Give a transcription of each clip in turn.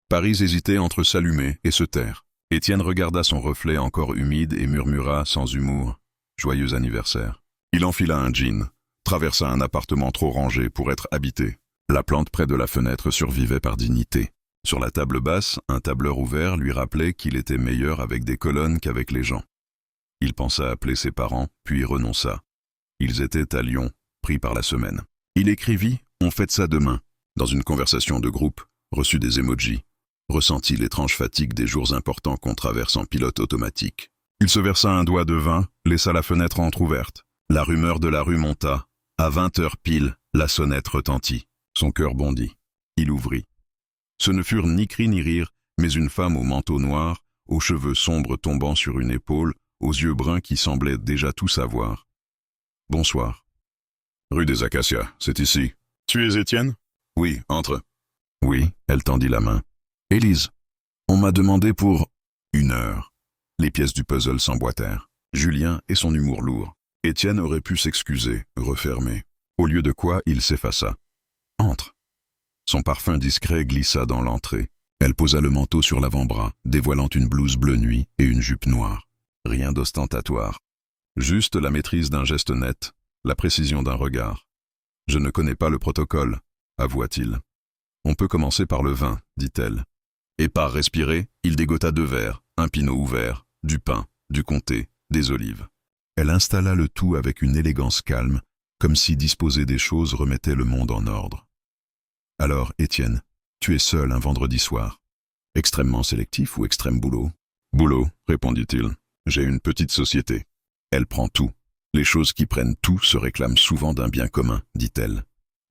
Paris hésitait entre s'allumer et se taire. Étienne regarda son reflet encore humide et murmura sans humour « Joyeux anniversaire ». Il enfila un jean, traversa un appartement trop rangé pour être habité. La plante près de la fenêtre survivait par dignité. Sur la table basse, un tableur ouvert lui rappelait qu'il était meilleur avec des colonnes qu'avec les gens. Il pensa appeler ses parents, puis renonça. Ils étaient à Lyon, pris par la semaine. Il écrivit « On fête ça demain » dans une conversation de groupe, reçut des emojis, ressentit l'étrange fatigue des jours importants qu'on traverse en pilote automatique. Il se versa un doigt de vin, laissa la fenêtre entr'ouverte. La rumeur de la rue monta. À 20 heures pile, la sonnette retentit. Son cœur bondit. Il ouvrit. Ce ne furent ni cris ni rires, mais une femme au manteau noir, aux cheveux sombres tombant sur une épaule, aux yeux bruns qui semblaient déjà tout savoir. « Bonsoir. »« Rue des Acacias, c'est ici. Tu es Étienne ?»« Oui, entre. » « Oui, » elle tendit la main. « Élise, on m'a demandé pour 1 heure. » Les pièces du puzzle s'emboîtèrent. Julien et son humour lourd. Étienne aurait pu s'excuser, refermer. Au lieu de quoi, il s'effaça. « Entre. » Son parfum discret glissa dans l'entrée. Elle posa le manteau sur l'avant-bras, dévoilant une blouse bleu nuit et une jupe noire. Rien d'ostentatoire. Juste la maîtrise d'un geste net, la précision d'un regard. « Je ne connais pas le protocole, » avoua-t-il. « On peut commencer par le vin, » dit-elle. Et par respirer, il dégota 2 verres, un pinot ouvert, du pain, du comté, des olives. Elle installa le tout avec une élégance calme, comme si disposer des choses remettait le monde en ordre. « Alors, Étienne, tu es seul un vendredi soir. Extrêmement sélectif ou extrême boulot ?»« Boulot, » répondit-il. « J'ai une petite société. Elle prend tout. Les choses qui prennent tout se réclament souvent d'un bien commun, dit-elle.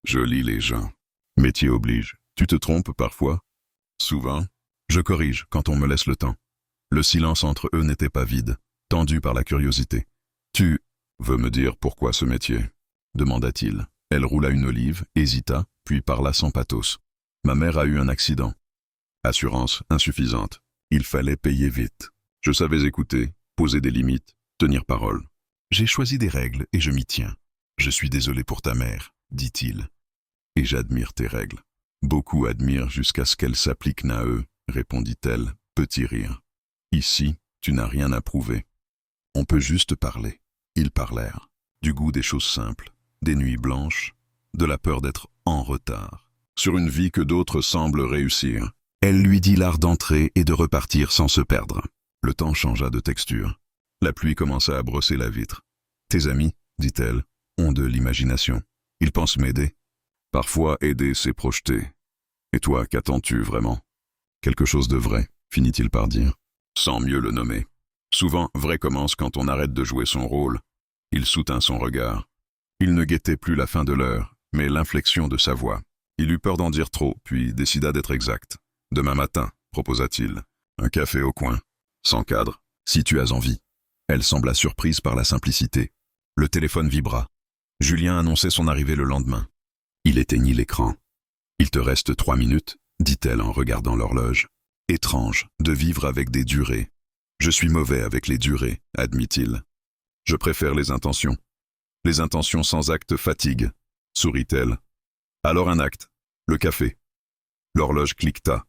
Je lis les gens. Métier oblige. Tu te trompes parfois ? Souvent. Je corrige quand on me laisse le temps. Le silence entre eux n'était pas vide, tendu par la curiosité. Tu veux me dire pourquoi ce métier ? Demanda-t-il. Elle roula une olive, hésita, puis parla sans pathos. Ma mère a eu un accident. Assurance insuffisante. Il fallait payer vite. Je savais écouter, poser des limites, tenir parole. J'ai choisi des règles et je m'y tiens. Je suis désolé pour ta mère, dit-il. Et j'admire tes règles. Beaucoup admirent jusqu'à ce qu'elles s'appliquent à eux, répondit-elle, petit rire. Ici, tu n'as rien à prouver. On peut juste parler. Ils parlèrent. Du goût des choses simples, des nuits blanches, de la peur d'être en retard, sur une vie que d'autres semblent réussir. Elle lui dit l'art d'entrer et de repartir sans se perdre. Le temps changea de texture. La pluie commença à brosser la vitre. « Tes amis, dit-elle, ont de l'imagination. Ils pensent m'aider. Parfois, aider, c'est projeter. Et toi, qu'attends-tu vraiment ? Quelque chose de vrai, finit-il par dire, sans mieux le nommer. Souvent, vrai commence quand on arrête de jouer son rôle. Il soutint son regard. Il ne guettait plus la fin de l'heure, mais l'inflexion de sa voix. Il eut peur d'en dire trop, puis décida d'être exact. « Demain matin, proposa-t-il. Un café au coin, sans cadre, si tu as envie. » Elle sembla surprise par la simplicité. Le téléphone vibra. Julien annonçait son arrivée le lendemain. Il éteignit l'écran. « Il te reste 3 minutes, » dit-elle en regardant l'horloge. « Étrange de vivre avec des durées. Je suis mauvais avec les durées, admit-il. Je préfère les intentions. Les intentions sans acte fatiguent, sourit-elle. Alors un acte, le café. L'horloge cliqueta.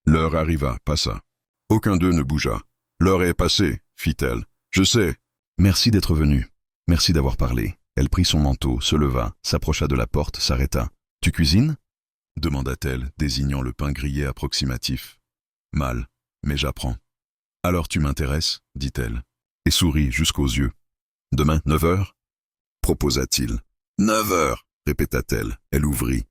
L'heure arriva, passa. Aucun d'eux ne bougea. L'heure est passée, fit-elle. Je sais. Merci d'être venu. Merci d'avoir parlé. Elle prit son manteau, se leva, s'approcha de la porte, s'arrêta. Tu cuisines ? Demanda-t-elle, désignant le pain grillé approximatif. Mal, mais j'apprends. Alors tu m'intéresses, dit-elle, et sourit jusqu'aux yeux. Demain, 9 heures ? Proposa-t-il. 9 heures, répéta-t-elle. Elle ouvrit.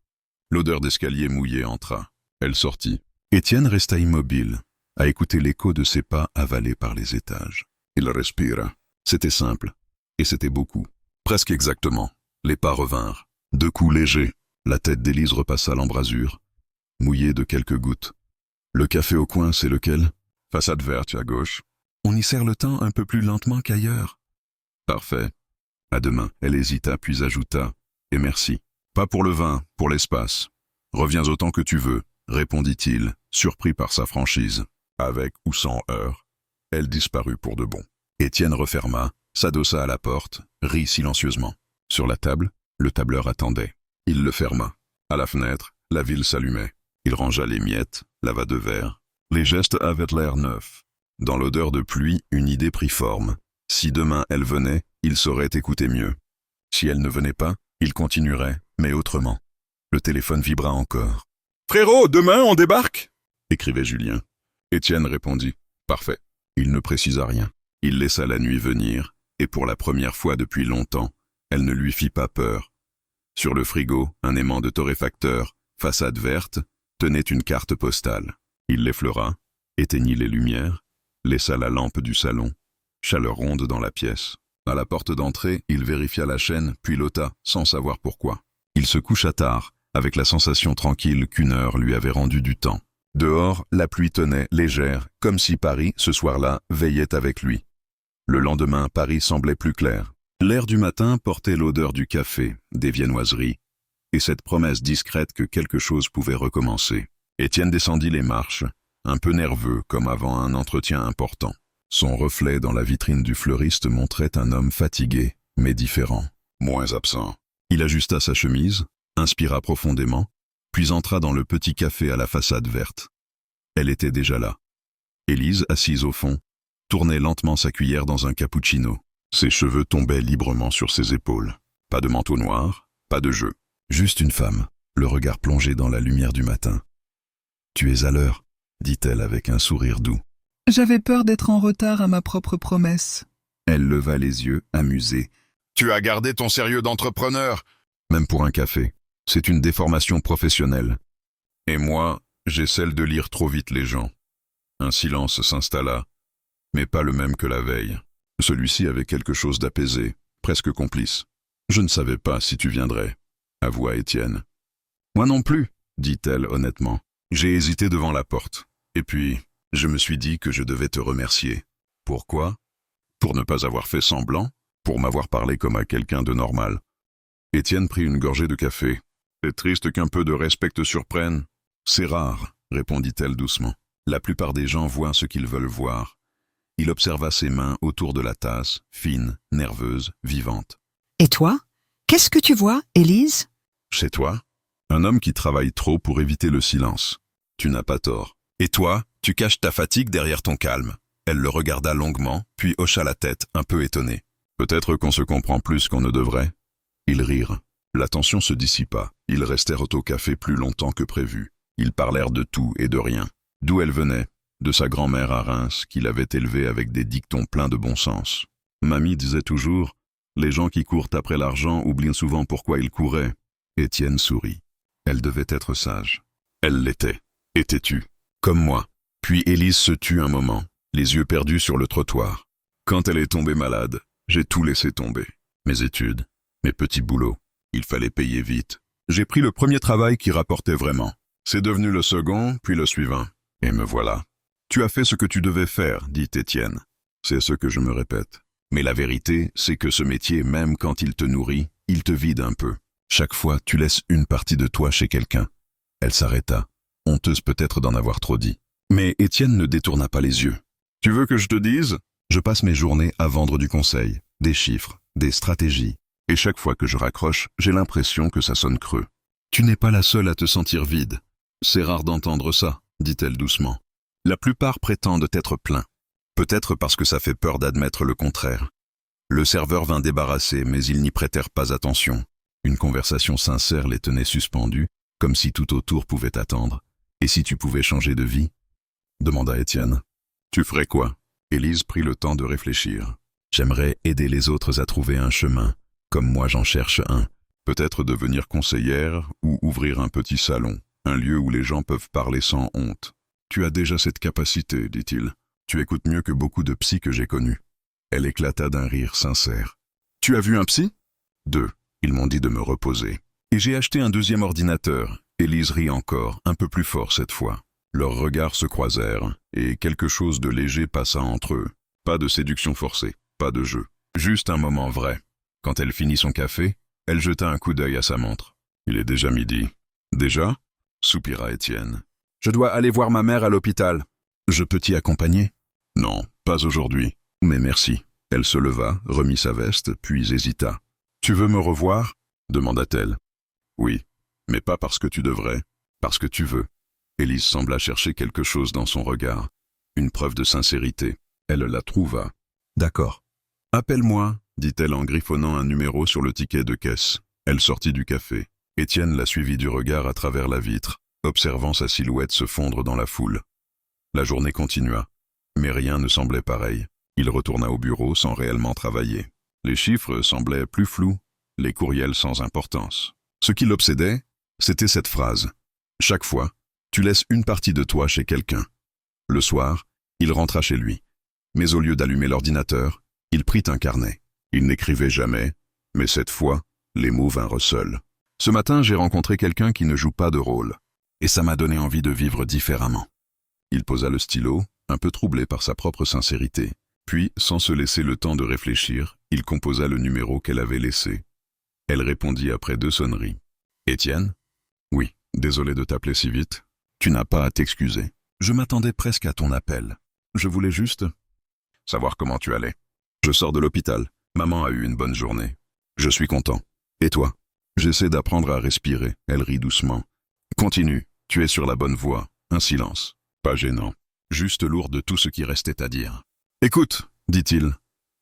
L'odeur d'escalier mouillé entra. Elle sortit. Étienne resta immobile, à écouter l'écho de ses pas avalés par les étages. Il respira. C'était simple, et c'était beaucoup. Presque exactement. Les pas revinrent. 2 coups légers. La tête d'Élise repassa l'embrasure, mouillée de quelques gouttes. Le café au coin, c'est lequel ? Façade verte à gauche. On y sert le temps un peu plus lentement qu'ailleurs. Parfait. À demain. Elle hésita, puis ajouta. Et merci. Pas pour le vin, pour l'espace. Reviens autant que tu veux, répondit-il, surpris par sa franchise. Avec ou sans heure. Elle disparut pour de bon. Étienne referma, s'adossa à la porte, rit silencieusement. Sur la table, le tableur attendait. Il le ferma. À la fenêtre, la ville s'allumait. Il rangea les miettes, lava deux verres. Les gestes avaient l'air neufs. Dans l'odeur de pluie, une idée prit forme. Si demain elle venait, il saurait écouter mieux. Si elle ne venait pas, il continuerait, mais autrement. Le téléphone vibra encore. « Frérot, demain on débarque ?» écrivait Julien. Étienne répondit. « Parfait. » Il ne précisa rien. Il laissa la nuit venir, et pour la première fois depuis longtemps, elle ne lui fit pas peur. Sur le frigo, un aimant de torréfacteur, façade verte, tenait une carte postale. Il l'effleura, éteignit les lumières, laissa la lampe du salon. Chaleur ronde dans la pièce. À la porte d'entrée, il vérifia la chaîne, puis l'ôta, sans savoir pourquoi. Il se coucha tard, avec la sensation tranquille qu'une heure lui avait rendu du temps. Dehors, la pluie tenait, légère, comme si Paris, ce soir-là, veillait avec lui. Le lendemain, Paris semblait plus clair. L'air du matin portait l'odeur du café, des viennoiseries, et cette promesse discrète que quelque chose pouvait recommencer. Étienne descendit les marches, un peu nerveux comme avant un entretien important. Son reflet dans la vitrine du fleuriste montrait un homme fatigué, mais différent, moins absent. Il ajusta sa chemise, inspira profondément, puis entra dans le petit café à la façade verte. Elle était déjà là. Élise, assise au fond, tournait lentement sa cuillère dans un cappuccino. Ses cheveux tombaient librement sur ses épaules. Pas de manteau noir, pas de jeu. Juste une femme, le regard plongé dans la lumière du matin. « Tu es à l'heure », dit-elle avec un sourire doux. J'avais peur d'être en retard à ma propre promesse. Elle leva les yeux, amusée. « Tu as gardé ton sérieux d'entrepreneur !» Même pour un café, c'est une déformation professionnelle. Et moi, j'ai celle de lire trop vite les gens. Un silence s'installa, mais pas le même que la veille. Celui-ci avait quelque chose d'apaisé, presque complice. « Je ne savais pas si tu viendrais », avoua Étienne. « Moi non plus, » dit-elle honnêtement. J'ai hésité devant la porte. Et puis, je me suis dit que je devais te remercier. Pourquoi ? Pour ne pas avoir fait semblant, pour m'avoir parlé comme à quelqu'un de normal. Étienne prit une gorgée de café. C'est triste qu'un peu de respect te surprenne. C'est rare, répondit-elle doucement. La plupart des gens voient ce qu'ils veulent voir. Il observa ses mains autour de la tasse, fines, nerveuses, vivantes. Et toi ? Qu'est-ce que tu vois, Élise ? Chez toi ? Un homme qui travaille trop pour éviter le silence. Tu n'as pas tort. Et toi, tu caches ta fatigue derrière ton calme. Elle le regarda longuement, puis hocha la tête, un peu étonné. Peut-être qu'on se comprend plus qu'on ne devrait. Ils rirent. La tension se dissipa. Ils restèrent au café plus longtemps que prévu. Ils parlèrent de tout et de rien. D'où elle venait ? De sa grand-mère à Reims, qui l'avait élevée avec des dictons pleins de bon sens. Mamie disait toujours « Les gens qui courent après l'argent oublient souvent pourquoi ils couraient. » Étienne sourit. Elle devait être sage. Elle l'était. Et têtue. Comme moi. Puis Élise se tut un moment, les yeux perdus sur le trottoir. Quand elle est tombée malade, j'ai tout laissé tomber. Mes études, mes petits boulots. Il fallait payer vite. J'ai pris le premier travail qui rapportait vraiment. C'est devenu le second, puis le suivant. Et me voilà. Tu as fait ce que tu devais faire, dit Étienne. C'est ce que je me répète. Mais la vérité, c'est que ce métier, même quand il te nourrit, il te vide un peu. Chaque fois, tu laisses une partie de toi chez quelqu'un. Elle s'arrêta, honteuse peut-être d'en avoir trop dit. Mais Étienne ne détourna pas les yeux. Tu veux que je te dise ? Je passe mes journées à vendre du conseil, des chiffres, des stratégies. Et chaque fois que je raccroche, j'ai l'impression que ça sonne creux. Tu n'es pas la seule à te sentir vide. C'est rare d'entendre ça, dit-elle doucement. La plupart prétendent être pleins. Peut-être parce que ça fait peur d'admettre le contraire. Le serveur vint débarrasser, mais ils n'y prêtèrent pas attention. Une conversation sincère les tenait suspendus, comme si tout autour pouvait attendre. Et si tu pouvais changer de vie ? Demanda Étienne. Tu ferais quoi ? Élise prit le temps de réfléchir. J'aimerais aider les autres à trouver un chemin, comme moi j'en cherche un. Peut-être devenir conseillère ou ouvrir un petit salon, un lieu où les gens peuvent parler sans honte. Tu as déjà cette capacité, dit-il. Tu écoutes mieux que beaucoup de psys que j'ai connus. Elle éclata d'un rire sincère. Tu as vu un psy ? 2. Ils m'ont dit de me reposer. Et j'ai acheté un deuxième ordinateur. Élise rit encore, un peu plus fort cette fois. Leurs regards se croisèrent, et quelque chose de léger passa entre eux. Pas de séduction forcée, pas de jeu. Juste un moment vrai. Quand elle finit son café, elle jeta un coup d'œil à sa montre. Il est déjà midi. Déjà ? Soupira Étienne. Je dois aller voir ma mère à l'hôpital. Je peux t'y accompagner ? Non, pas aujourd'hui. Mais merci. Elle se leva, remit sa veste, puis hésita. Tu veux me revoir ? Demanda-t-elle. Oui, mais pas parce que tu devrais, parce que tu veux. Élise sembla chercher quelque chose dans son regard. Une preuve de sincérité. Elle la trouva. D'accord. Appelle-moi, dit-elle en griffonnant un numéro sur le ticket de caisse. Elle sortit du café. Étienne la suivit du regard à travers la vitre, observant sa silhouette se fondre dans la foule. La journée continua, mais rien ne semblait pareil. Il retourna au bureau sans réellement travailler. Les chiffres semblaient plus flous, les courriels sans importance. Ce qui l'obsédait, c'était cette phrase. Chaque fois, tu laisses une partie de toi chez quelqu'un. Le soir, il rentra chez lui. Mais au lieu d'allumer l'ordinateur, il prit un carnet. Il n'écrivait jamais, mais cette fois, les mots vinrent seuls. Ce matin, j'ai rencontré quelqu'un qui ne joue pas de rôle, et ça m'a donné envie de vivre différemment. Il posa le stylo, un peu troublé par sa propre sincérité. Puis, sans se laisser le temps de réfléchir, il composa le numéro qu'elle avait laissé. Elle répondit après 2 sonneries. « Étienne ? Oui, désolé de t'appeler si vite. Tu n'as pas à t'excuser. Je m'attendais presque à ton appel. Je voulais juste savoir comment tu allais. Je sors de l'hôpital. Maman a eu une bonne journée. Je suis content. Et toi ? J'essaie d'apprendre à respirer. » Elle rit doucement. « Continue, tu es sur la bonne voie. » Un silence. Pas gênant. Juste lourd de tout ce qui restait à dire. « Écoute, dit-il,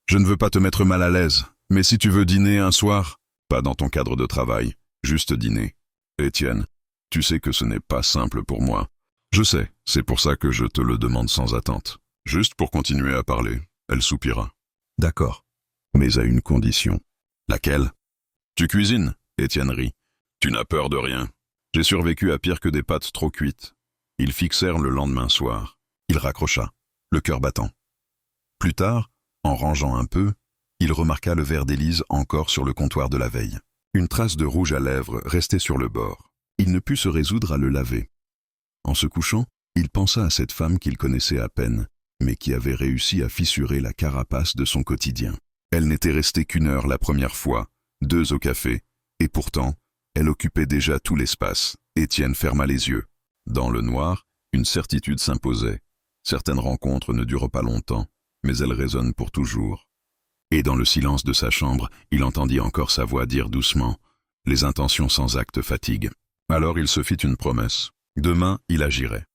je ne veux pas te mettre mal à l'aise, mais si tu veux dîner un soir, pas dans ton cadre de travail, juste dîner. Étienne, tu sais que ce n'est pas simple pour moi. Je sais, c'est pour ça que je te le demande sans attente. Juste pour continuer à parler. » Elle soupira. « D'accord, mais à une condition. » « Laquelle ? » « Tu cuisines, Étienne rit. Tu n'as peur de rien. J'ai survécu à pire que des pâtes trop cuites. » Ils fixèrent le lendemain soir. Il raccrocha, le cœur battant. Plus tard, en rangeant un peu, il remarqua le verre d'Élise encore sur le comptoir de la veille. Une trace de rouge à lèvres restait sur le bord. Il ne put se résoudre à le laver. En se couchant, il pensa à cette femme qu'il connaissait à peine, mais qui avait réussi à fissurer la carapace de son quotidien. Elle n'était restée qu'1 heure la première fois, 2 au café, et pourtant, elle occupait déjà tout l'espace. Étienne ferma les yeux. Dans le noir, une certitude s'imposait. Certaines rencontres ne durent pas longtemps, mais elles résonnent pour toujours. Et dans le silence de sa chambre, il entendit encore sa voix dire doucement « Les intentions sans acte fatiguent ». Alors il se fit une promesse. Demain, il agirait.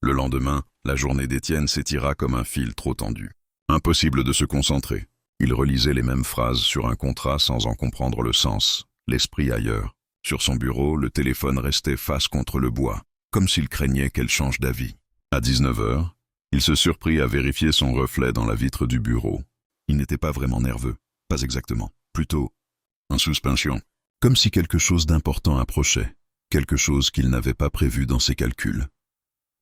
Le lendemain, la journée d'Étienne s'étira comme un fil trop tendu. Impossible de se concentrer. Il relisait les mêmes phrases sur un contrat sans en comprendre le sens, l'esprit ailleurs. Sur son bureau, le téléphone restait face contre le bois, comme s'il craignait qu'elle change d'avis. À 19 heures, il se surprit à vérifier son reflet dans la vitre du bureau. Il n'était pas vraiment nerveux, pas exactement, plutôt en suspension, comme si quelque chose d'important approchait, quelque chose qu'il n'avait pas prévu dans ses calculs.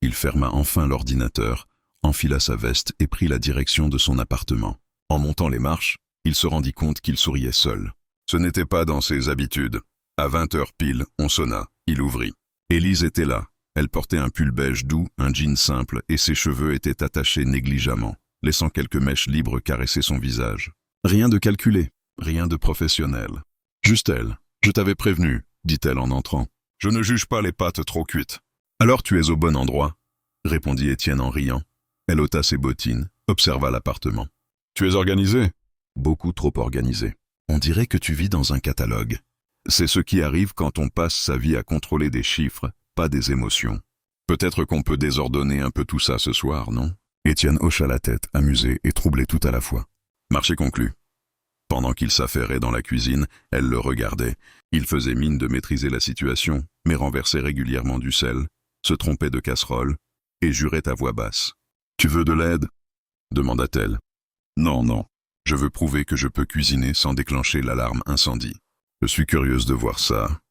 Il ferma enfin l'ordinateur, enfila sa veste et prit la direction de son appartement. En montant les marches, il se rendit compte qu'il souriait seul. Ce n'était pas dans ses habitudes. À 20 heures pile, on sonna, il ouvrit. Élise était là. Elle portait un pull beige doux, un jean simple, et ses cheveux étaient attachés négligemment, laissant quelques mèches libres caresser son visage. Rien de calculé, rien de professionnel. Juste elle. Je t'avais prévenu, dit-elle en entrant. Je ne juge pas les pâtes trop cuites. Alors tu es au bon endroit, répondit Étienne en riant. Elle ôta ses bottines, observa l'appartement. Tu es organisé ? Beaucoup trop organisé. On dirait que tu vis dans un catalogue. C'est ce qui arrive quand on passe sa vie à contrôler des chiffres, pas des émotions. Peut-être qu'on peut désordonner un peu tout ça ce soir, non ? Étienne hocha la tête, amusé et troublé tout à la fois. Marché conclu. Pendant qu'il s'affairait dans la cuisine, elle le regardait. Il faisait mine de maîtriser la situation, mais renversait régulièrement du sel, se trompait de casserole, et jurait à voix basse. « Tu veux de l'aide ?» demanda-t-elle. « Non, non. Je veux prouver que je peux cuisiner sans déclencher l'alarme incendie. Je suis curieuse de voir ça. »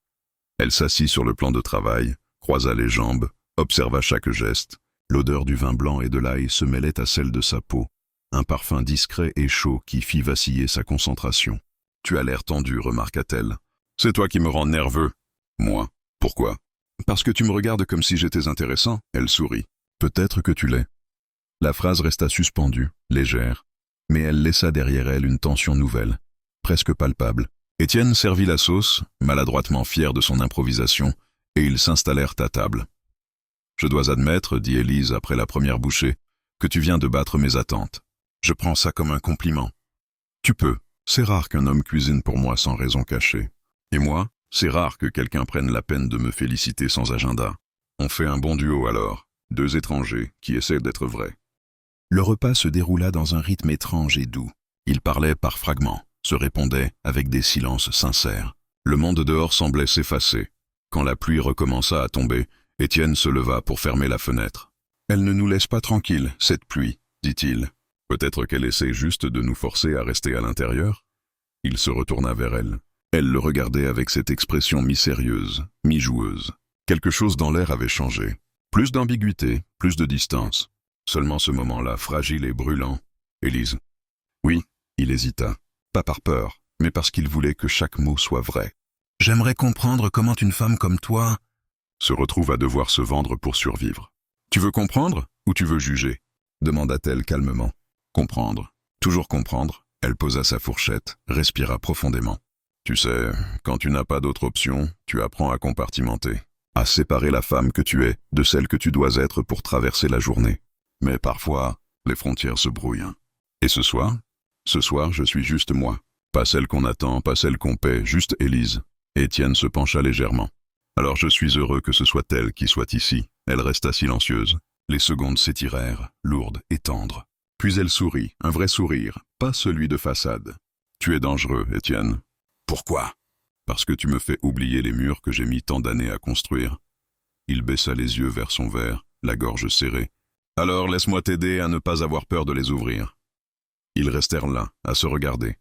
Elle s'assit sur le plan de travail, croisa les jambes, observa chaque geste. L'odeur du vin blanc et de l'ail se mêlait à celle de sa peau. Un parfum discret et chaud qui fit vaciller sa concentration. « Tu as l'air tendu, remarqua-t-elle. C'est toi qui me rends nerveux. » « Moi ? Pourquoi ? » « Parce que tu me regardes comme si j'étais intéressant. » Elle sourit. « Peut-être que tu l'es. » La phrase resta suspendue, légère, mais elle laissa derrière elle une tension nouvelle, presque palpable. Étienne servit la sauce, maladroitement fier de son improvisation, et ils s'installèrent à table. « Je dois admettre, dit Élise après la première bouchée, que tu viens de battre mes attentes. Je prends ça comme un compliment. Tu peux. C'est rare qu'un homme cuisine pour moi sans raison cachée. Et moi, c'est rare que quelqu'un prenne la peine de me féliciter sans agenda. On fait un bon duo alors, deux étrangers qui essaient d'être vrais. Le repas se déroula dans un rythme étrange et doux. Ils parlaient par fragments, se répondaient avec des silences sincères. Le monde dehors semblait s'effacer. Quand la pluie recommença à tomber, Étienne se leva pour fermer la fenêtre. « Elle ne nous laisse pas tranquilles, cette pluie, dit-il. Peut-être qu'elle essaie juste de nous forcer à rester à l'intérieur ?» Il se retourna vers elle. Elle le regardait avec cette expression mi-sérieuse, mi-joueuse. Quelque chose dans l'air avait changé. Plus d'ambiguïté, plus de distance. Seulement ce moment-là, fragile et brûlant. « Élise. » Oui, il hésita. Pas par peur, mais parce qu'il voulait que chaque mot soit vrai. « J'aimerais comprendre comment une femme comme toi se retrouve à devoir se vendre pour survivre. Tu veux comprendre ou tu veux juger ?» demanda-t-elle calmement. « Comprendre. Toujours comprendre. » Elle posa sa fourchette, respira profondément. « Tu sais, quand tu n'as pas d'autre option, tu apprends à compartimenter, à séparer la femme que tu es de celle que tu dois être pour traverser la journée. Mais parfois, les frontières se brouillent. Et ce soir, je suis juste moi. Pas celle qu'on attend, pas celle qu'on paie, juste Élise. » Étienne se pencha légèrement. « Alors je suis heureux que ce soit elle qui soit ici. » Elle resta silencieuse. Les secondes s'étirèrent, lourdes et tendres. Puis elle sourit, un vrai sourire, pas celui de façade. « Tu es dangereux, Étienne. »« Pourquoi ?»« Parce que tu me fais oublier les murs que j'ai mis tant d'années à construire. » Il baissa les yeux vers son verre, la gorge serrée. « Alors laisse-moi t'aider à ne pas avoir peur de les ouvrir. » Ils restèrent là, à se regarder,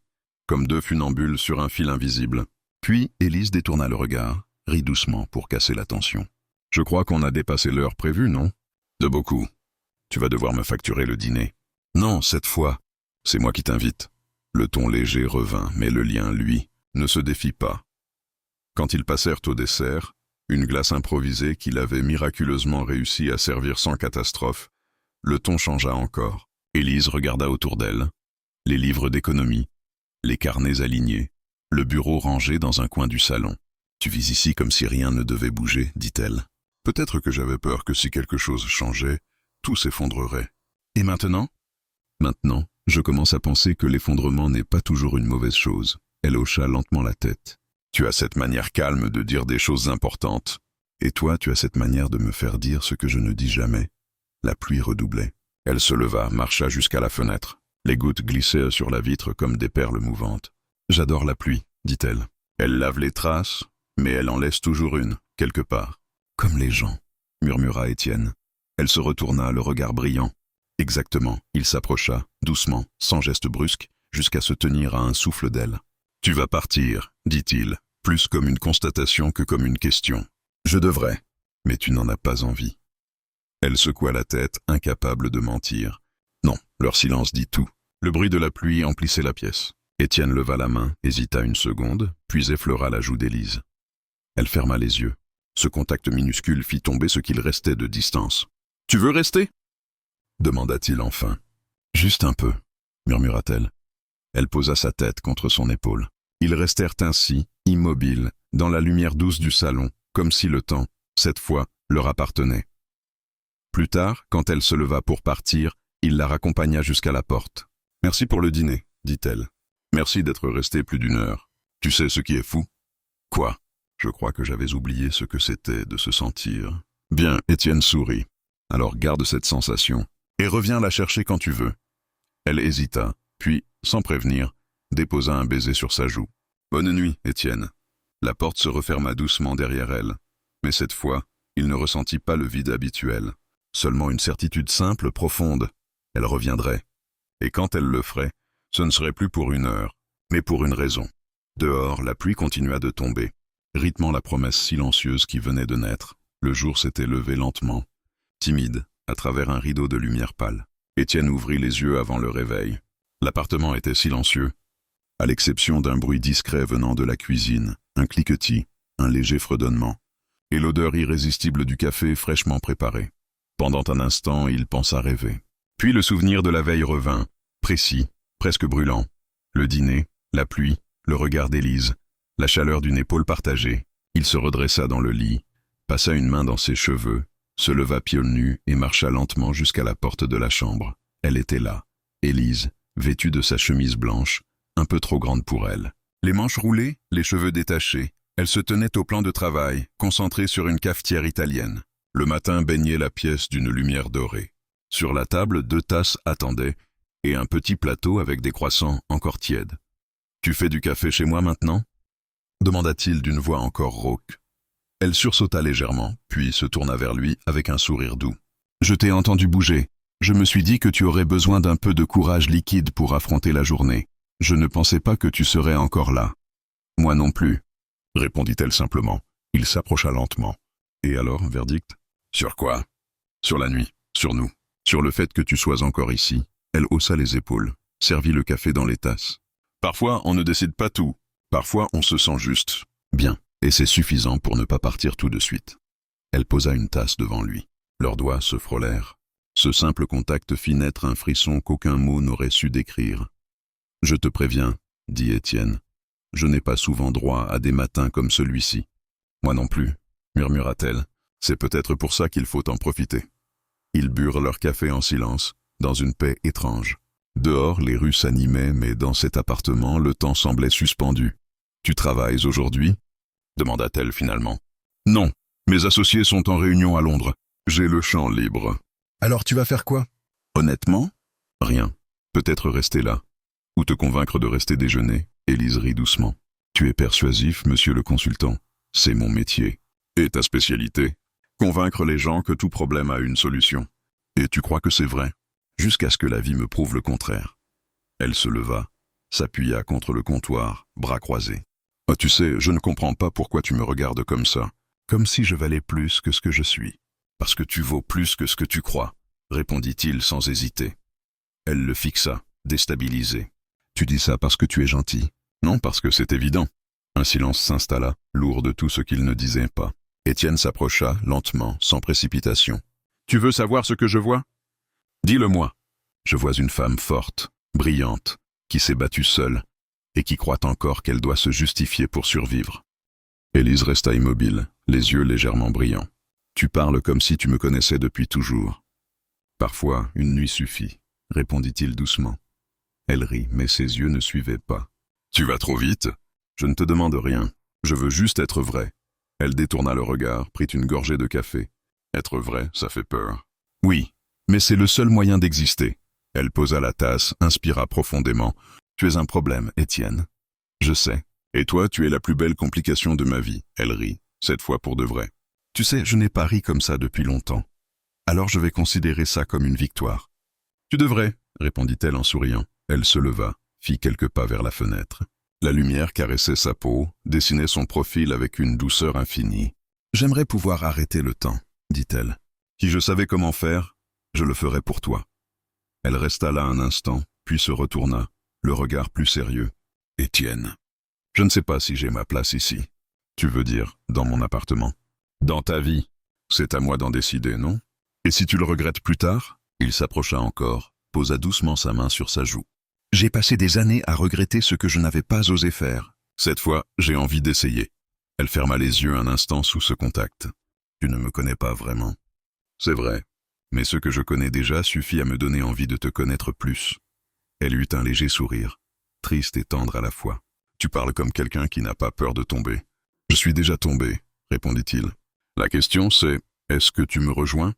comme deux funambules sur un fil invisible. Puis Élise détourna le regard, rit doucement pour casser la tension. « Je crois qu'on a dépassé l'heure prévue, non ? » ?»« De beaucoup. Tu vas devoir me facturer le dîner. » »« Non, cette fois, c'est moi qui t'invite. » Le ton léger revint, mais le lien, lui, ne se défit pas. Quand ils passèrent au dessert, une glace improvisée qu'il avait miraculeusement réussi à servir sans catastrophe, le ton changea encore. Élise regarda autour d'elle, les livres d'économie, les carnets alignés, le bureau rangé dans un coin du salon. « Tu vis ici comme si rien ne devait bouger, dit-elle. Peut-être que j'avais peur que si quelque chose changeait, tout s'effondrerait. Et maintenant ? Maintenant, je commence à penser que l'effondrement n'est pas toujours une mauvaise chose. » Elle hocha lentement la tête. « Tu as cette manière calme de dire des choses importantes. Et toi, tu as cette manière de me faire dire ce que je ne dis jamais. » La pluie redoublait. Elle se leva, marcha jusqu'à la fenêtre. Les gouttes glissaient sur la vitre comme des perles mouvantes. « J'adore la pluie, dit-elle. Elle lave les traces, mais elle en laisse toujours une, quelque part. Comme les gens, murmura Étienne. Elle se retourna, le regard brillant. Exactement, il s'approcha, doucement, sans geste brusque, jusqu'à se tenir à un souffle d'elle. « Tu vas partir, dit-il, plus comme une constatation que comme une question. Je devrais, mais tu n'en as pas envie. » Elle secoua la tête, incapable de mentir. Non, leur silence dit tout. Le bruit de la pluie emplissait la pièce. Étienne leva la main, hésita une seconde, puis effleura la joue d'Élise. Elle ferma les yeux. Ce contact minuscule fit tomber ce qu'il restait de distance. « Tu veux rester ?» demanda-t-il enfin. « Juste un peu, » murmura-t-elle. Elle posa sa tête contre son épaule. Ils restèrent ainsi, immobiles, dans la lumière douce du salon, comme si le temps, cette fois, leur appartenait. Plus tard, quand elle se leva pour partir, il la raccompagna jusqu'à la porte. « Merci pour le dîner, » dit-elle. « Merci d'être resté plus d'une heure. Tu sais ce qui est fou ? » « Quoi ? Je crois que j'avais oublié ce que c'était de se sentir. » « Bien, Étienne sourit. Alors garde cette sensation et reviens la chercher quand tu veux. » Elle hésita, puis, sans prévenir, déposa un baiser sur sa joue. « Bonne nuit, Étienne. » La porte se referma doucement derrière elle, mais cette fois, il ne ressentit pas le vide habituel. Seulement une certitude simple, profonde. Elle reviendrait. Et quand elle le ferait, ce ne serait plus pour une heure, mais pour une raison. Dehors, la pluie continua de tomber, rythmant la promesse silencieuse qui venait de naître. Le jour s'était levé lentement, timide, à travers un rideau de lumière pâle. Étienne ouvrit les yeux avant le réveil. L'appartement était silencieux, à l'exception d'un bruit discret venant de la cuisine, un cliquetis, un léger fredonnement, et l'odeur irrésistible du café fraîchement préparé. Pendant un instant, il pensa rêver. Puis le souvenir de la veille revint, précis, presque brûlant. Le dîner, la pluie, le regard d'Élise, la chaleur d'une épaule partagée. Il se redressa dans le lit, passa une main dans ses cheveux, se leva pieds nus et marcha lentement jusqu'à la porte de la chambre. Elle était là, Élise, vêtue de sa chemise blanche, un peu trop grande pour elle. Les manches roulées, les cheveux détachés, elle se tenait au plan de travail, concentrée sur une cafetière italienne. Le matin baignait la pièce d'une lumière dorée. Sur la table, 2 tasses attendaient et un petit plateau avec des croissants encore tièdes. « Tu fais du café chez moi maintenant ?» demanda-t-il d'une voix encore rauque. Elle sursauta légèrement, puis se tourna vers lui avec un sourire doux. « Je t'ai entendu bouger. Je me suis dit que tu aurais besoin d'un peu de courage liquide pour affronter la journée. Je ne pensais pas que tu serais encore là. »« Moi non plus, » répondit-elle simplement. Il s'approcha lentement. « Et alors, verdict ? Sur quoi ? Sur la nuit, sur nous, sur le fait que tu sois encore ici. » Elle haussa les épaules, servit le café dans les tasses. « Parfois, on ne décide pas tout. Parfois, on se sent juste. Bien, et c'est suffisant pour ne pas partir tout de suite. » Elle posa une tasse devant lui. Leurs doigts se frôlèrent. Ce simple contact fit naître un frisson qu'aucun mot n'aurait su décrire. « Je te préviens, » dit Étienne. « Je n'ai pas souvent droit à des matins comme celui-ci. »« Moi non plus, » murmura-t-elle. « C'est peut-être pour ça qu'il faut en profiter. » Ils burent leur café en silence, dans une paix étrange. Dehors, les rues s'animaient, mais dans cet appartement, le temps semblait suspendu. « Tu travailles aujourd'hui ?» demanda-t-elle finalement. « Non, mes associés sont en réunion à Londres. J'ai le champ libre. »« Alors tu vas faire quoi ?»« Honnêtement ? Rien. Peut-être rester là. Ou te convaincre de rester déjeuner. » Élise rit doucement. « Tu es persuasif, monsieur le consultant. C'est mon métier. Et ta spécialité ? Convaincre les gens que tout problème a une solution. Et tu crois que c'est vrai ? Jusqu'à ce que la vie me prouve le contraire. » Elle se leva, s'appuya contre le comptoir, bras croisés. « Oh, tu sais, je ne comprends pas pourquoi tu me regardes comme ça. Comme si je valais plus que ce que je suis. »« Parce que tu vaux plus que ce que tu crois, » répondit-il sans hésiter. Elle le fixa, déstabilisée. « Tu dis ça parce que tu es gentil ? Non, parce que c'est évident. » Un silence s'installa, lourd de tout ce qu'il ne disait pas. Étienne s'approcha, lentement, sans précipitation. « Tu veux savoir ce que je vois ? Dis-le-moi. » « Je vois une femme forte, brillante, qui s'est battue seule, et qui croit encore qu'elle doit se justifier pour survivre. » Élise resta immobile, les yeux légèrement brillants. « Tu parles comme si tu me connaissais depuis toujours. »« Parfois, une nuit suffit, » répondit-il doucement. Elle rit, mais ses yeux ne suivaient pas. « Tu vas trop vite. Je ne te demande rien. Je veux juste être vrai. » Elle détourna le regard, prit une gorgée de café. « Être vrai, ça fait peur. »« Oui, mais c'est le seul moyen d'exister. » Elle posa la tasse, inspira profondément. « Tu es un problème, Étienne. »« Je sais. Et toi, tu es la plus belle complication de ma vie. » Elle rit, cette fois pour de vrai. « Tu sais, je n'ai pas ri comme ça depuis longtemps. Alors je vais considérer ça comme une victoire. »« Tu devrais, » répondit-elle en souriant. Elle se leva, fit quelques pas vers la fenêtre. La lumière caressait sa peau, dessinait son profil avec une douceur infinie. « J'aimerais pouvoir arrêter le temps, » dit-elle. « Si je savais comment faire, je le ferais pour toi. » Elle resta là un instant, puis se retourna, le regard plus sérieux. « Étienne, je ne sais pas si j'ai ma place ici. Tu veux dire, dans mon appartement ? Dans ta vie. C'est à moi d'en décider, non ? Et si tu le regrettes plus tard ?» Il s'approcha encore, posa doucement sa main sur sa joue. « J'ai passé des années à regretter ce que je n'avais pas osé faire. Cette fois, j'ai envie d'essayer. » Elle ferma les yeux un instant sous ce contact. « Tu ne me connais pas vraiment. » »« C'est vrai. Mais ce que je connais déjà suffit à me donner envie de te connaître plus. » Elle eut un léger sourire, triste et tendre à la fois. « Tu parles comme quelqu'un qui n'a pas peur de tomber. »« Je suis déjà tombé, » répondit-il. « La question c'est, est-ce que tu me rejoins ?»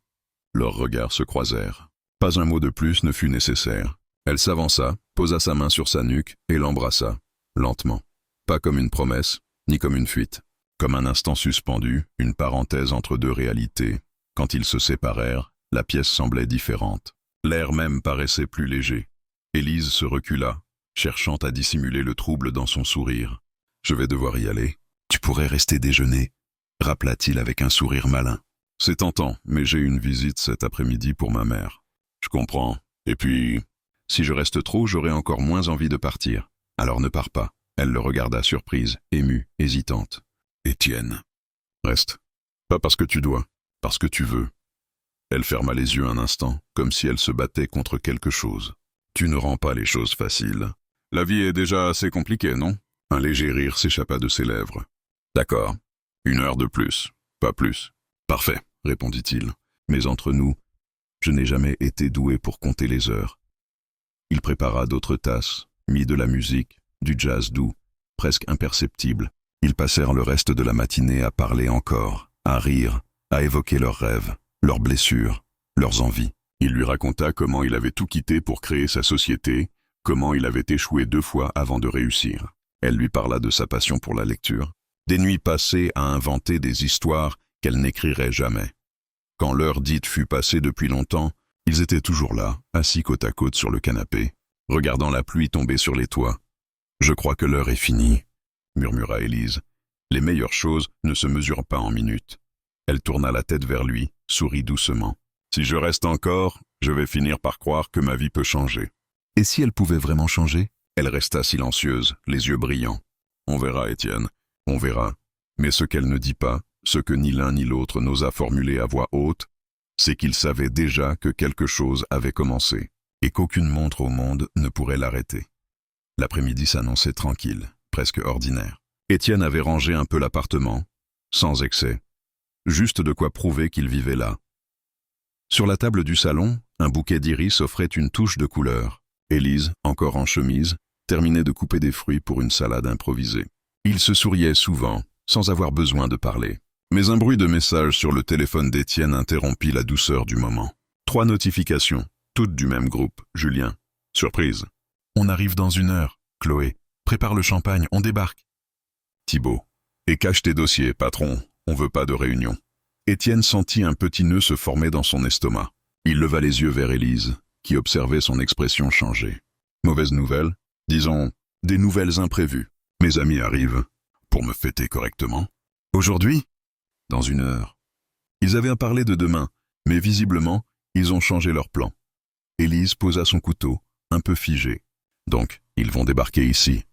Leurs regards se croisèrent. Pas un mot de plus ne fut nécessaire. Elle s'avança, posa sa main sur sa nuque et l'embrassa, lentement. Pas comme une promesse, ni comme une fuite. Comme un instant suspendu, une parenthèse entre deux réalités. Quand ils se séparèrent, la pièce semblait différente. L'air même paraissait plus léger. Élise se recula, cherchant à dissimuler le trouble dans son sourire. « Je vais devoir y aller. Tu pourrais rester déjeuner ?» rappela-t-il avec un sourire malin. « C'est tentant, mais j'ai une visite cet après-midi pour ma mère. »« Je comprends. Et puis, si je reste trop, j'aurai encore moins envie de partir. Alors ne pars pas. » Elle le regarda surprise, émue, hésitante. « Étienne, reste. Pas parce que tu dois, parce que tu veux. » Elle ferma les yeux un instant, comme si elle se battait contre quelque chose. « Tu ne rends pas les choses faciles. La vie est déjà assez compliquée, non ?» Un léger rire s'échappa de ses lèvres. « D'accord. 1 heure de plus, pas plus. »« Parfait, » répondit-il. « Mais entre nous, je n'ai jamais été doué pour compter les heures. » Il prépara d'autres tasses, mit de la musique, du jazz doux, presque imperceptible. Ils passèrent le reste de la matinée à parler encore, à rire, à évoquer leurs rêves, leurs blessures, leurs envies. Il lui raconta comment il avait tout quitté pour créer sa société, comment il avait échoué 2 fois avant de réussir. Elle lui parla de sa passion pour la lecture, des nuits passées à inventer des histoires qu'elle n'écrirait jamais. Quand l'heure dite fut passée depuis longtemps, ils étaient toujours là, assis côte à côte sur le canapé, regardant la pluie tomber sur les toits. « Je crois que l'heure est finie », murmura Élise. « Les meilleures choses ne se mesurent pas en minutes. » Elle tourna la tête vers lui, sourit doucement. « Si je reste encore, je vais finir par croire que ma vie peut changer. » Et si elle pouvait vraiment changer? Elle resta silencieuse, les yeux brillants. « On verra, Étienne, on verra. » Mais ce qu'elle ne dit pas, ce que ni l'un ni l'autre n'osa formuler à voix haute, c'est qu'ils savaient déjà que quelque chose avait commencé, et qu'aucune montre au monde ne pourrait l'arrêter. L'après-midi s'annonçait tranquille, presque ordinaire. Étienne avait rangé un peu l'appartement, sans excès, juste de quoi prouver qu'il vivait là. Sur la table du salon, un bouquet d'iris offrait une touche de couleur. Élise, encore en chemise, terminait de couper des fruits pour une salade improvisée. Il se souriait souvent, sans avoir besoin de parler. Mais un bruit de message sur le téléphone d'Étienne interrompit la douceur du moment. 3 notifications, toutes du même groupe. Julien. Surprise. On arrive dans 1 heure. Chloé. Prépare le champagne, on débarque. Thibaut. Et cache tes dossiers, patron, on veut pas de réunion. Étienne sentit un petit nœud se former dans son estomac. Il leva les yeux vers Élise, qui observait son expression changer. Mauvaise nouvelle, disons, des nouvelles imprévues. Mes amis arrivent, pour me fêter correctement. Aujourd'hui? Dans 1 heure. Ils avaient parlé de demain, mais visiblement, ils ont changé leur plan. Élise posa son couteau, un peu figé. Donc, ils vont débarquer ici.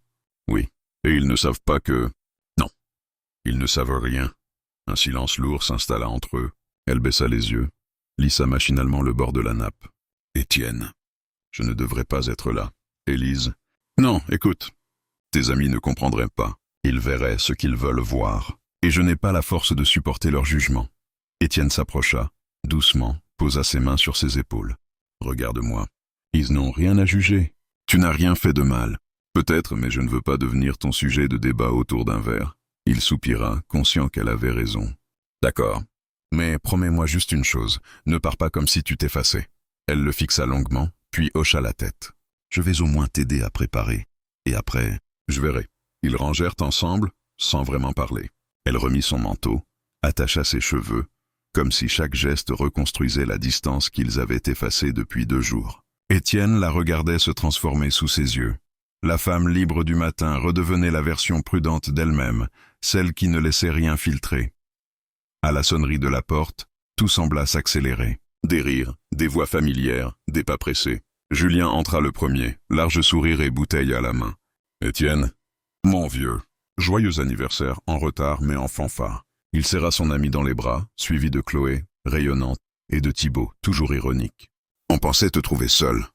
Oui. Et ils ne savent pas que... Non. Ils ne savent rien. Un silence lourd s'installa entre eux. Elle baissa les yeux, lissa machinalement le bord de la nappe. Étienne. Je ne devrais pas être là. Élise. Non, écoute. Tes amis ne comprendraient pas. Ils verraient ce qu'ils veulent voir. Et je n'ai pas la force de supporter leur jugement. Étienne s'approcha, doucement, posa ses mains sur ses épaules. Regarde-moi. Ils n'ont rien à juger. Tu n'as rien fait de mal. Peut-être, mais je ne veux pas devenir ton sujet de débat autour d'un verre. Il soupira, conscient qu'elle avait raison. D'accord. Mais promets-moi juste une chose. Ne pars pas comme si tu t'effaçais. Elle le fixa longuement, puis hocha la tête. Je vais au moins t'aider à préparer. Et après, je verrai. Ils rangèrent ensemble, sans vraiment parler. Elle remit son manteau, attacha ses cheveux, comme si chaque geste reconstruisait la distance qu'ils avaient effacée depuis 2 jours. Étienne la regardait se transformer sous ses yeux. La femme libre du matin redevenait la version prudente d'elle-même, celle qui ne laissait rien filtrer. À la sonnerie de la porte, tout sembla s'accélérer. Des rires, des voix familières, des pas pressés. Julien entra le premier, large sourire et bouteille à la main. « Étienne, mon vieux, joyeux anniversaire, en retard mais en fanfare. » Il serra son ami dans les bras, suivi de Chloé, rayonnante, et de Thibaut, toujours ironique. « On pensait te trouver seul, »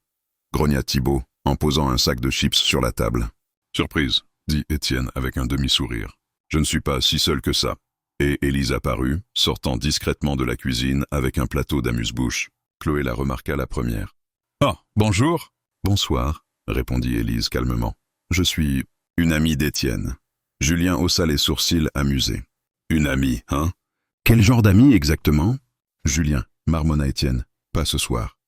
grogna Thibaut, en posant un sac de chips sur la table. « Surprise, » dit Étienne avec un demi-sourire. « Je ne suis pas si seul que ça. » Et Élise apparut, sortant discrètement de la cuisine avec un plateau d'amuse-bouche. Chloé la remarqua la première. « Ah, bonjour !»« Bonsoir », répondit Élise calmement. « Je suis une amie d'Étienne. » Julien haussa les sourcils amusé. « Une amie, hein? Quel genre d'amie exactement ?»« Julien, » marmonna Étienne, « pas ce soir. »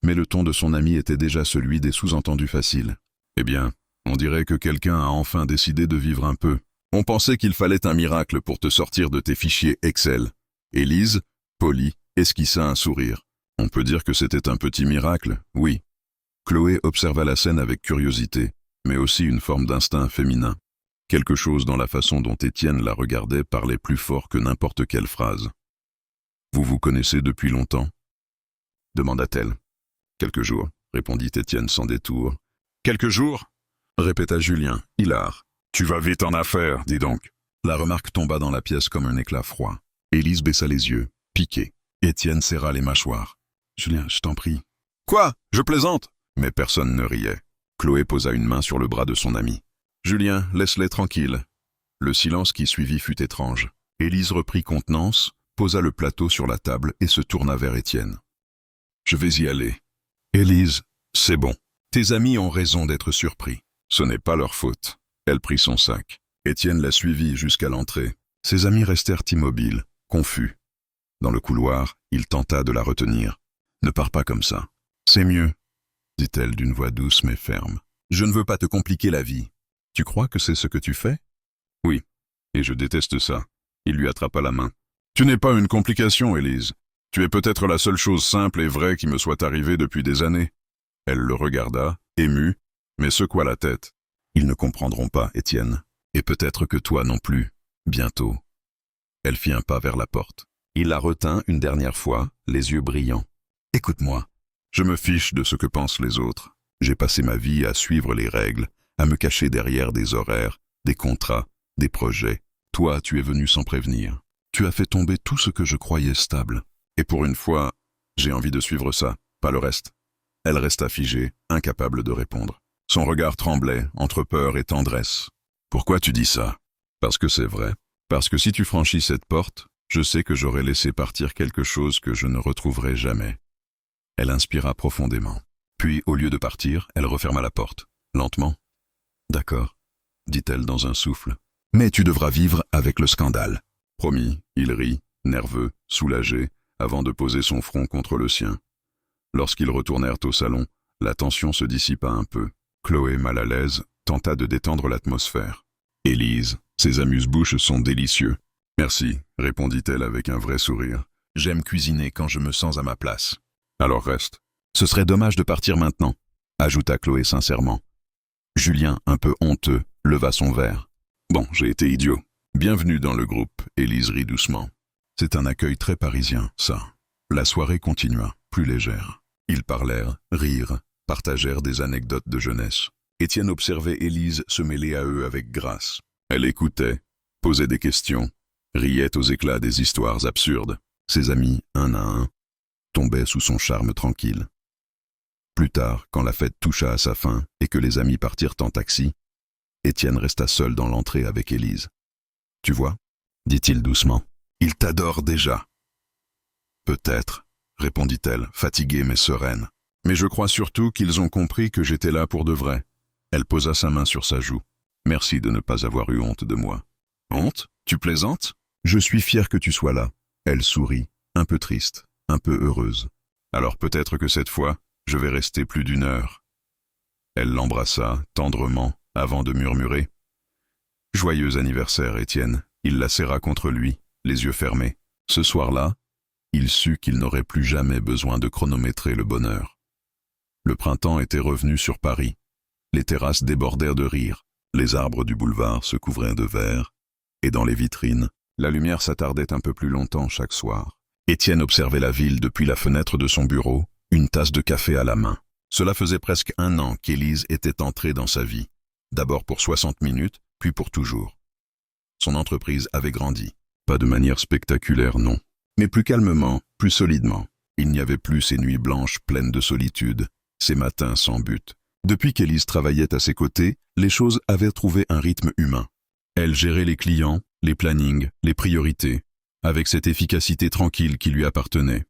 Mais le ton de son ami était déjà celui des sous-entendus faciles. « Eh bien, on dirait que quelqu'un a enfin décidé de vivre un peu. On pensait qu'il fallait un miracle pour te sortir de tes fichiers Excel. » Élise, polie, esquissa un sourire. « On peut dire que c'était un petit miracle, oui. » Chloé observa la scène avec curiosité, mais aussi une forme d'instinct féminin. Quelque chose dans la façon dont Étienne la regardait parlait plus fort que n'importe quelle phrase. « Vous vous connaissez depuis longtemps ?» demanda-t-elle. « Quelques jours, » répondit Étienne sans détour. « Quelques jours ?» répéta Julien, hilar. « Tu vas vite en affaires, dis donc. » La remarque tomba dans la pièce comme un éclat froid. Élise baissa les yeux, piquée. Étienne serra les mâchoires. « Julien, je t'en prie. »« Quoi? Je plaisante ?» Mais personne ne riait. Chloé posa une main sur le bras de son ami. « Julien, laisse-les tranquilles. » Le silence qui suivit fut étrange. Élise reprit contenance, posa le plateau sur la table et se tourna vers Étienne. « Je vais y aller. »« Élise, c'est bon. Tes amis ont raison d'être surpris. Ce n'est pas leur faute. » Elle prit son sac. Étienne la suivit jusqu'à l'entrée. Ses amis restèrent immobiles, confus. Dans le couloir, il tenta de la retenir. « Ne pars pas comme ça. C'est mieux, » dit-elle d'une voix douce mais ferme. « Je ne veux pas te compliquer la vie. Tu crois que c'est ce que tu fais ?»« Oui, et je déteste ça. » Il lui attrapa la main. « Tu n'es pas une complication, Élise. Tu es peut-être la seule chose simple et vraie qui me soit arrivée depuis des années. » Elle le regarda, émue, mais secoua la tête. « Ils ne comprendront pas, Étienne. Et peut-être que toi non plus. Bientôt. » Elle fit un pas vers la porte. Il la retint une dernière fois, les yeux brillants. « Écoute-moi. Je me fiche de ce que pensent les autres. J'ai passé ma vie à suivre les règles, à me cacher derrière des horaires, des contrats, des projets. Toi, tu es venu sans prévenir. Tu as fait tomber tout ce que je croyais stable. Et pour une fois, j'ai envie de suivre ça, pas le reste. » Elle resta figée, incapable de répondre. Son regard tremblait, entre peur et tendresse. « Pourquoi tu dis ça ?»« Parce que c'est vrai. Parce que si tu franchis cette porte, je sais que j'aurais laissé partir quelque chose que je ne retrouverai jamais. » Elle inspira profondément. Puis, au lieu de partir, elle referma la porte, lentement. « D'accord, » dit-elle dans un souffle. « Mais tu devras vivre avec le scandale. » Promis, il rit, nerveux, soulagé, avant de poser son front contre le sien. Lorsqu'ils retournèrent au salon, la tension se dissipa un peu. Chloé, mal à l'aise, tenta de détendre l'atmosphère. « Élise, ces amuse-bouches sont délicieux. »« Merci, » répondit-elle avec un vrai sourire. « J'aime cuisiner quand je me sens à ma place. »« Alors reste. »« Ce serait dommage de partir maintenant, » ajouta Chloé sincèrement. Julien, un peu honteux, leva son verre. « Bon, j'ai été idiot. Bienvenue dans le groupe, » Élise rit doucement. « C'est un accueil très parisien, ça. » La soirée continua, plus légère. Ils parlèrent, rirent, partagèrent des anecdotes de jeunesse. Étienne observait Élise se mêler à eux avec grâce. Elle écoutait, posait des questions, riait aux éclats des histoires absurdes. Ses amis, un à un, tombaient sous son charme tranquille. Plus tard, quand la fête toucha à sa fin et que les amis partirent en taxi, Étienne resta seul dans l'entrée avec Élise. « Tu vois, » dit-il doucement, « il t'adore déjà. »« Peut-être, » répondit-elle, fatiguée mais sereine. « Mais je crois surtout qu'ils ont compris que j'étais là pour de vrai. » Elle posa sa main sur sa joue. « Merci de ne pas avoir eu honte de moi. »« Honte ? Tu plaisantes ? Je suis fière que tu sois là. » Elle sourit, un peu triste, un peu heureuse. « Alors peut-être que cette fois, je vais rester plus d'1 heure. » Elle l'embrassa, tendrement, avant de murmurer. « Joyeux anniversaire, Étienne. » Il la serra contre lui, les yeux fermés. Ce soir-là, il sut qu'il n'aurait plus jamais besoin de chronométrer le bonheur. Le printemps était revenu sur Paris. Les terrasses débordèrent de rire, les arbres du boulevard se couvraient de vert, et dans les vitrines, la lumière s'attardait un peu plus longtemps chaque soir. Étienne observait la ville depuis la fenêtre de son bureau, une tasse de café à la main. Cela faisait presque 1 an qu'Élise était entrée dans sa vie, d'abord pour 60 minutes, puis pour toujours. Son entreprise avait grandi. Pas de manière spectaculaire, non, mais plus calmement, plus solidement. Il n'y avait plus ces nuits blanches pleines de solitude, ces matins sans but. Depuis qu'Élise travaillait à ses côtés, les choses avaient trouvé un rythme humain. Elle gérait les clients, les plannings, les priorités, avec cette efficacité tranquille qui lui appartenait.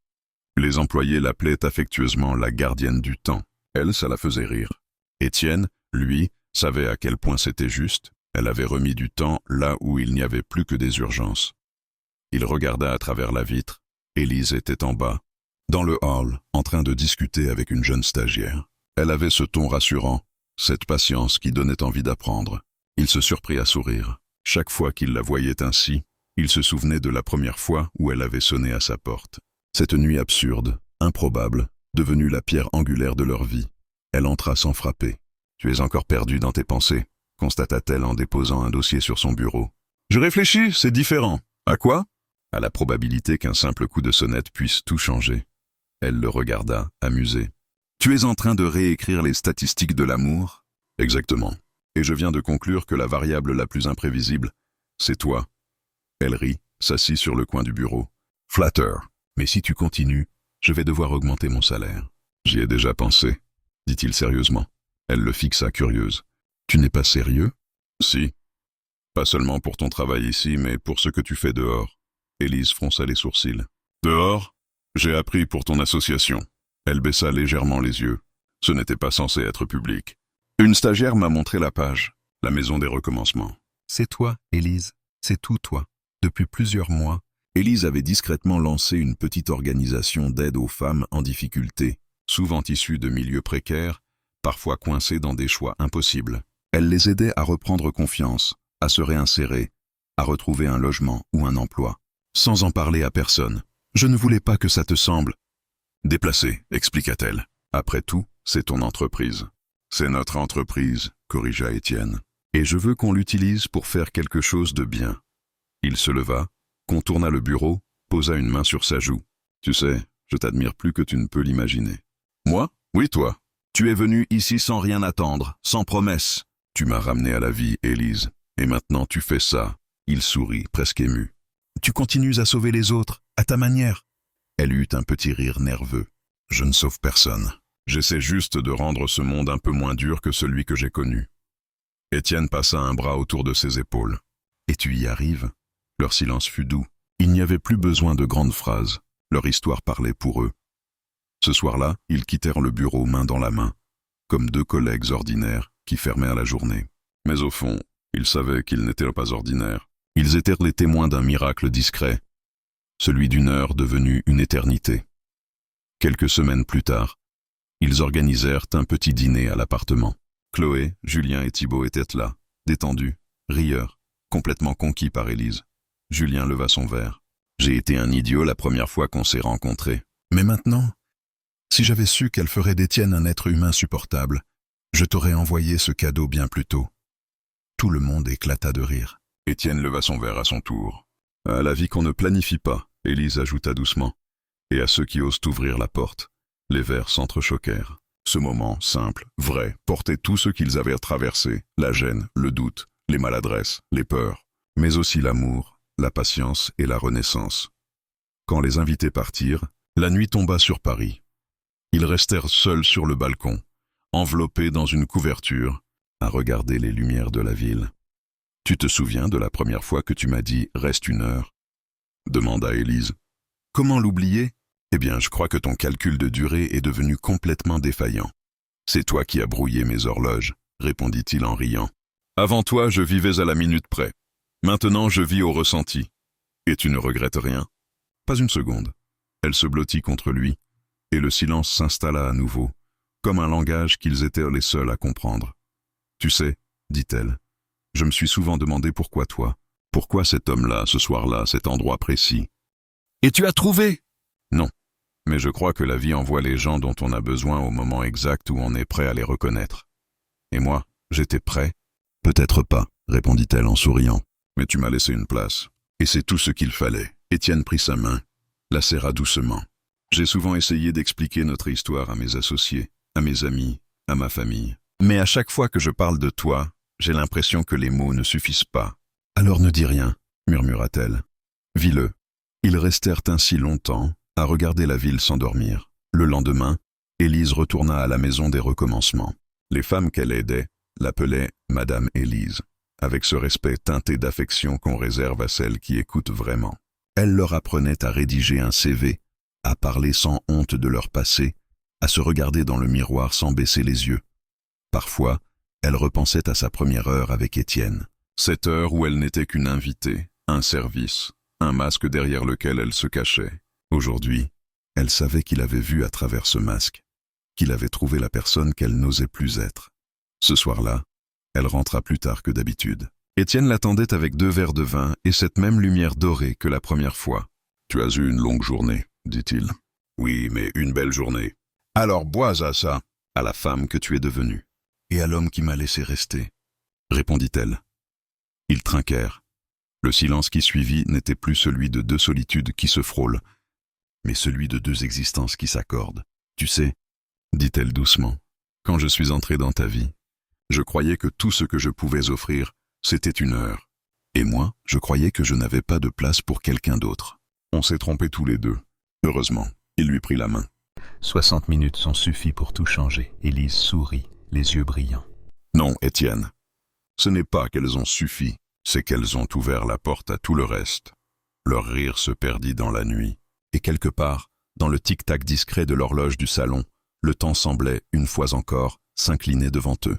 Les employés l'appelaient affectueusement la gardienne du temps. Elle, ça la faisait rire. Étienne, lui, savait à quel point c'était juste. Elle avait remis du temps là où il n'y avait plus que des urgences. Il regarda à travers la vitre. Élise était en bas, dans le hall, en train de discuter avec une jeune stagiaire. Elle avait ce ton rassurant, cette patience qui donnait envie d'apprendre. Il se surprit à sourire. Chaque fois qu'il la voyait ainsi, il se souvenait de la première fois où elle avait sonné à sa porte. Cette nuit absurde, improbable, devenue la pierre angulaire de leur vie. Elle entra sans frapper. « Tu es encore perdu dans tes pensées », constata-t-elle en déposant un dossier sur son bureau. « Je réfléchis, c'est différent. À quoi ?» À la probabilité qu'un simple coup de sonnette puisse tout changer. Elle le regarda, amusée. « Tu es en train de réécrire les statistiques de l'amour ?»« Exactement. Et je viens de conclure que la variable la plus imprévisible, c'est toi. » Elle rit, s'assit sur le coin du bureau. « Flatteur. Mais si tu continues, je vais devoir augmenter mon salaire. »« J'y ai déjà pensé, » dit-il sérieusement. Elle le fixa curieuse. « Tu n'es pas sérieux ?»« Si. Pas seulement pour ton travail ici, mais pour ce que tu fais dehors. » Élise fronça les sourcils. « Dehors ? J'ai appris pour ton association. » Elle baissa légèrement les yeux. Ce n'était pas censé être public. Une stagiaire m'a montré la page, la maison des recommencements. « C'est toi, Élise. C'est tout toi. Depuis plusieurs mois, Élise avait discrètement lancé une petite organisation d'aide aux femmes en difficulté, souvent issues de milieux précaires, parfois coincées dans des choix impossibles. Elle les aidait à reprendre confiance, à se réinsérer, à retrouver un logement ou un emploi, sans en parler à personne. « Je ne voulais pas que ça te semble déplacé », expliqua-t-elle. « Après tout, c'est ton entreprise. »« C'est notre entreprise », corrigea Étienne. « Et je veux qu'on l'utilise pour faire quelque chose de bien. » Il se leva, contourna le bureau, posa une main sur sa joue. « Tu sais, je t'admire plus que tu ne peux l'imaginer. »« Moi ? Oui, toi. Tu es venu ici sans rien attendre, sans promesse. Tu m'as ramené à la vie, Élise. Et maintenant tu fais ça. » Il sourit, presque ému. « Tu continues à sauver les autres, à ta manière. » Elle eut un petit rire nerveux. « Je ne sauve personne. J'essaie juste de rendre ce monde un peu moins dur que celui que j'ai connu. » Étienne passa un bras autour de ses épaules. « Et tu y arrives ?» Leur silence fut doux. Il n'y avait plus besoin de grandes phrases. Leur histoire parlait pour eux. Ce soir-là, ils quittèrent le bureau main dans la main, comme deux collègues ordinaires qui fermèrent la journée. Mais au fond, ils savaient qu'ils n'étaient pas ordinaires. Ils étaient les témoins d'un miracle discret, celui d'une heure devenue une éternité. Quelques semaines plus tard, ils organisèrent un petit dîner à l'appartement. Chloé, Julien et Thibaut étaient là, détendus, rieurs, complètement conquis par Élise. Julien leva son verre. « J'ai été un idiot la première fois qu'on s'est rencontrés. Mais maintenant, si j'avais su qu'elle ferait d'Étienne un être humain supportable, je t'aurais envoyé ce cadeau bien plus tôt. » Tout le monde éclata de rire. Étienne leva son verre à son tour. « À la vie qu'on ne planifie pas », Élise ajouta doucement. Et à ceux qui osent ouvrir la porte, les verres s'entrechoquèrent. Ce moment, simple, vrai, portait tout ce qu'ils avaient traversé, la gêne, le doute, les maladresses, les peurs, mais aussi l'amour, la patience et la renaissance. Quand les invités partirent, la nuit tomba sur Paris. Ils restèrent seuls sur le balcon, enveloppés dans une couverture, à regarder les lumières de la ville. « Tu te souviens de la première fois que tu m'as dit « reste une heure » demanda Élise. « Comment l'oublier ? Eh bien, je crois que ton calcul de durée est devenu complètement défaillant. C'est toi qui as brouillé mes horloges, répondit-il en riant. Avant toi, je vivais à la minute près. Maintenant, je vis au ressenti. Et tu ne regrettes rien ? Pas une seconde. » Elle se blottit contre lui, et le silence s'installa à nouveau, comme un langage qu'ils étaient les seuls à comprendre. « Tu sais, dit-elle, je me suis souvent demandé pourquoi toi, pourquoi cet homme-là, ce soir-là, cet endroit précis. Et tu as trouvé ? Non, mais je crois que la vie envoie les gens dont on a besoin au moment exact où on est prêt à les reconnaître. Et moi, j'étais prêt ? Peut-être pas, répondit-elle en souriant, mais tu m'as laissé une place. Et c'est tout ce qu'il fallait. Étienne prit sa main, la serra doucement. J'ai souvent essayé d'expliquer notre histoire à mes associés, à mes amis, à ma famille. Mais à chaque fois que je parle de toi, j'ai l'impression que les mots ne suffisent pas. Alors ne dis rien, murmura-t-elle. Vis-le. Ils restèrent ainsi longtemps, à regarder la ville s'endormir. Le lendemain, Élise retourna à la maison des recommencements. Les femmes qu'elle aidait l'appelaient Madame Élise, avec ce respect teinté d'affection qu'on réserve à celles qui écoutent vraiment. Elle leur apprenait à rédiger un CV, à parler sans honte de leur passé, à se regarder dans le miroir sans baisser les yeux. Parfois, elle repensait à sa première heure avec Étienne. Cette heure où elle n'était qu'une invitée, un service, un masque derrière lequel elle se cachait. Aujourd'hui, elle savait qu'il avait vu à travers ce masque, qu'il avait trouvé la personne qu'elle n'osait plus être. Ce soir-là, elle rentra plus tard que d'habitude. Étienne l'attendait avec 2 verres de vin et cette même lumière dorée que la première fois. « Tu as eu une longue journée, dit-il. »« Oui, mais une belle journée. »« Alors bois à ça, à la femme que tu es devenue. »« Et à l'homme qui m'a laissé rester, » répondit-elle. Ils trinquèrent. Le silence qui suivit n'était plus celui de 2 solitudes qui se frôlent, mais celui de 2 existences qui s'accordent. « Tu sais, » dit-elle doucement, « quand je suis entrée dans ta vie, je croyais que tout ce que je pouvais offrir, c'était une heure. Et moi, je croyais que je n'avais pas de place pour quelqu'un d'autre. On s'est trompés tous les deux. Heureusement, il lui prit la main. 60 minutes ont suffi pour tout changer. Élise sourit, les yeux brillants. Non, Étienne. Ce n'est pas qu'elles ont suffi, c'est qu'elles ont ouvert la porte à tout le reste. Leur rire se perdit dans la nuit, et quelque part, dans le tic-tac discret de l'horloge du salon, le temps semblait, une fois encore, s'incliner devant eux.